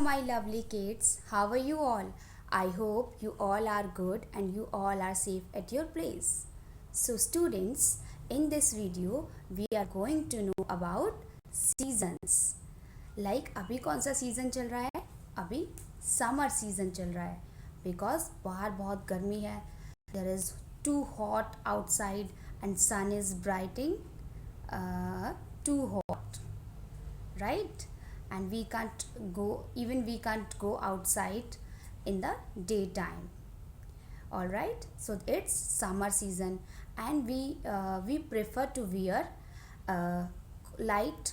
my lovely kids. How are you all? I hope you all are good and you all are safe at your place. So, students, in this video, we are going to know about seasons. Like अभी कौन सा season चल रहा है? अभी summer season चल रहा है because बाहर बहुत गर्मी है. There is too hot outside and sun is brightening too hot, right? And we can't go outside in the daytime. All right, so it's summer season and we prefer to wear uh, light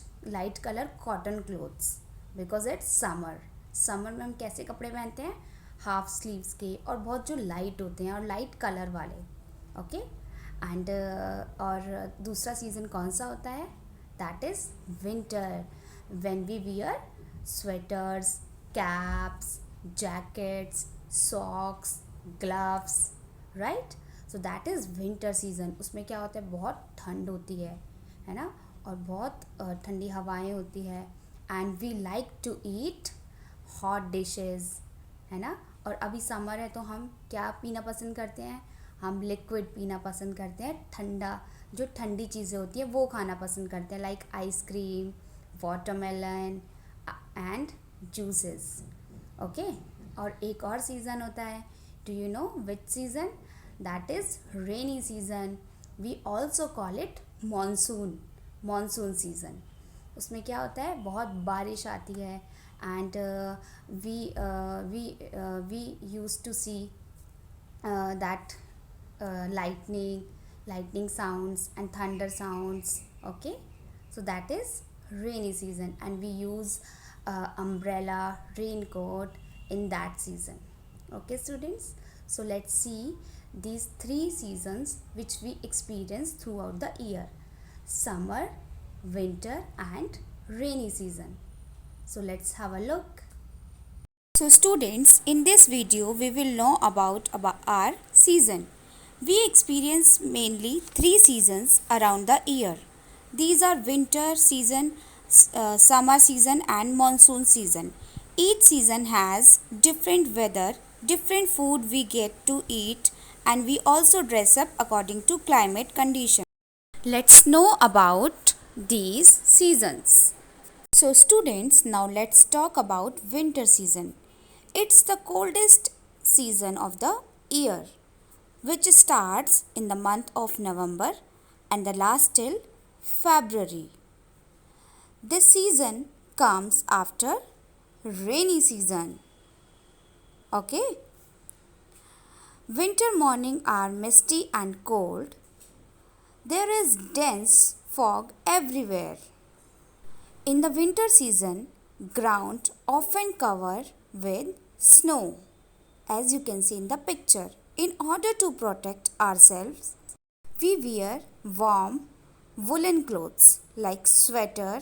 color cotton clothes because it's summer में हम कैसे कपड़े पहनते हैं? Half sleeves के और बहुत जो लाइट होते हैं और लाइट कलर वाले. ओके एंड और दूसरा सीज़न कौन सा होता है? That is winter, when we wear sweaters, caps, jackets, socks, gloves, right? So that is winter season. उसमें क्या होता है? बहुत ठंड होती है ना, और बहुत ठंडी हवाएं होती है. And we like to eat hot dishes, है ना. और अभी समर है तो हम क्या पीना पसंद करते हैं? हम लिक्विड पीना पसंद करते हैं. ठंडा जो ठंडी चीज़ें होती हैं वो खाना पसंद करते हैं, like ice cream, watermelon and juices. Okay, और एक और सीज़न होता है. Do you know which season? That is rainy season. We also call it monsoon season. उसमें क्या होता है? बहुत बारिश आती है and we use to see that lightning sounds and thunder sounds. Okay, so that is rainy season and we use umbrella, raincoat in that season. Okay students, so let's see these three seasons which we experience throughout the year: summer, winter and rainy season. So let's have a look. So students, in this video we will know about our season. We experience mainly three seasons around the year. These are winter season, summer season and monsoon season. Each season has different weather, different food we get to eat, and we also dress up according to climate condition. Let's know about these seasons. So students, now let's talk about winter season. It's the coldest season of the year, which starts in the month of November and the last till February. This season comes after rainy season. Okay? Winter mornings are misty and cold. There is dense fog everywhere. In the winter season, ground often covered with snow, as you can see in the picture. In order to protect ourselves, we wear warm woolen clothes like sweater,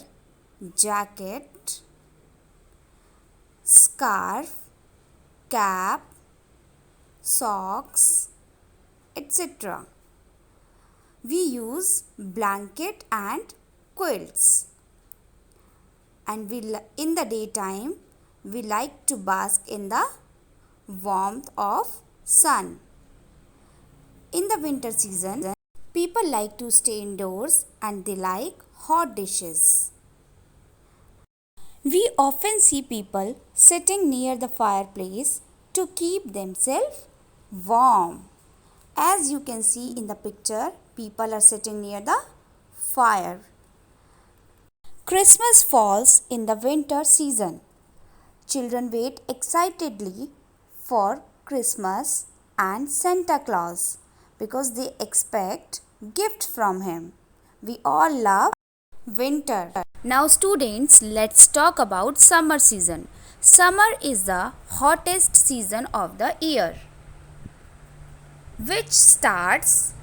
jacket, scarf, cap, socks, etc. We use blanket and quilts. And in the daytime, we like to bask in the warmth of sun. In the winter season, people like to stay indoors and they like hot dishes. We often see people sitting near the fireplace to keep themselves warm. As you can see in the picture, people are sitting near the fire. Christmas falls in the winter season. Children wait excitedly for Christmas and Santa Claus because they expect gift from him. We all love winter. Now students, let's talk about summer season. Summer is the hottest season of the year, which starts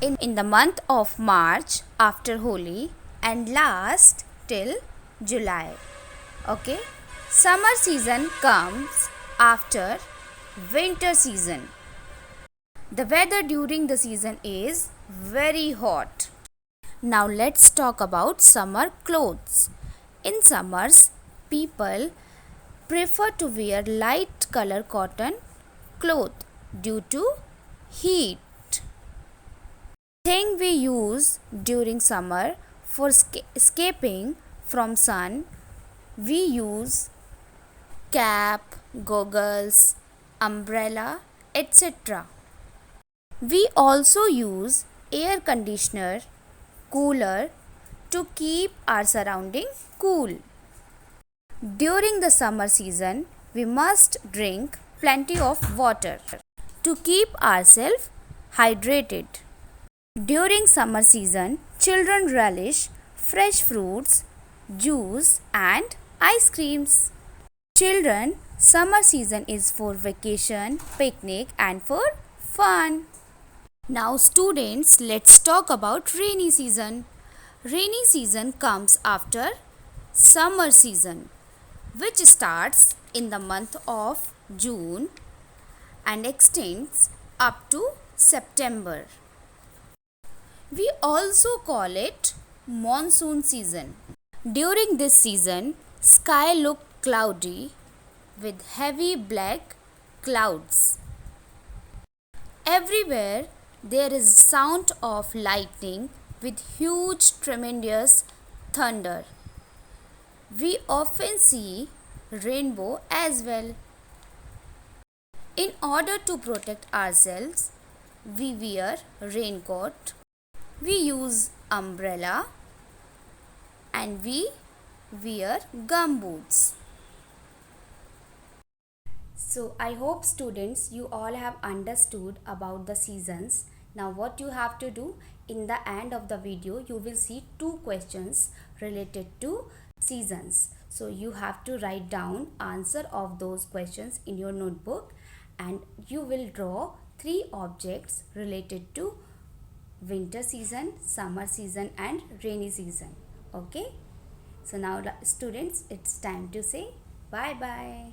in the month of March after Holi and lasts till July. Okay, summer season comes after winter season. The weather during the season is very hot. Now let's talk about summer clothes. In summers, people prefer to wear light color cotton cloth due to heat. Thing we use during summer for escaping from sun, we use cap, goggles, umbrella, etc. We also use air conditioner, cooler to keep our surrounding cool. During the summer season, we must drink plenty of water to keep ourselves hydrated. During summer season, children relish fresh fruits, juice and ice creams. Children, summer season is for vacation, picnic and for fun. Now students, let's talk about rainy season. Rainy season comes after summer season, which starts in the month of June and extends up to September. We also call it monsoon season. During this season, sky look cloudy with heavy black clouds. Everywhere there is sound of lightning with huge tremendous thunder. We often see rainbow as well. In order to protect ourselves, we wear raincoat, we use umbrella and we wear gumboots. So I hope students you all have understood about the seasons. Now what you have to do, in the end of the video you will see 2 questions related to seasons. So you have to write down answer of those questions in your notebook and you will draw 3 objects related to winter season, summer season and rainy season. Okay? So now students, it's time to say bye bye.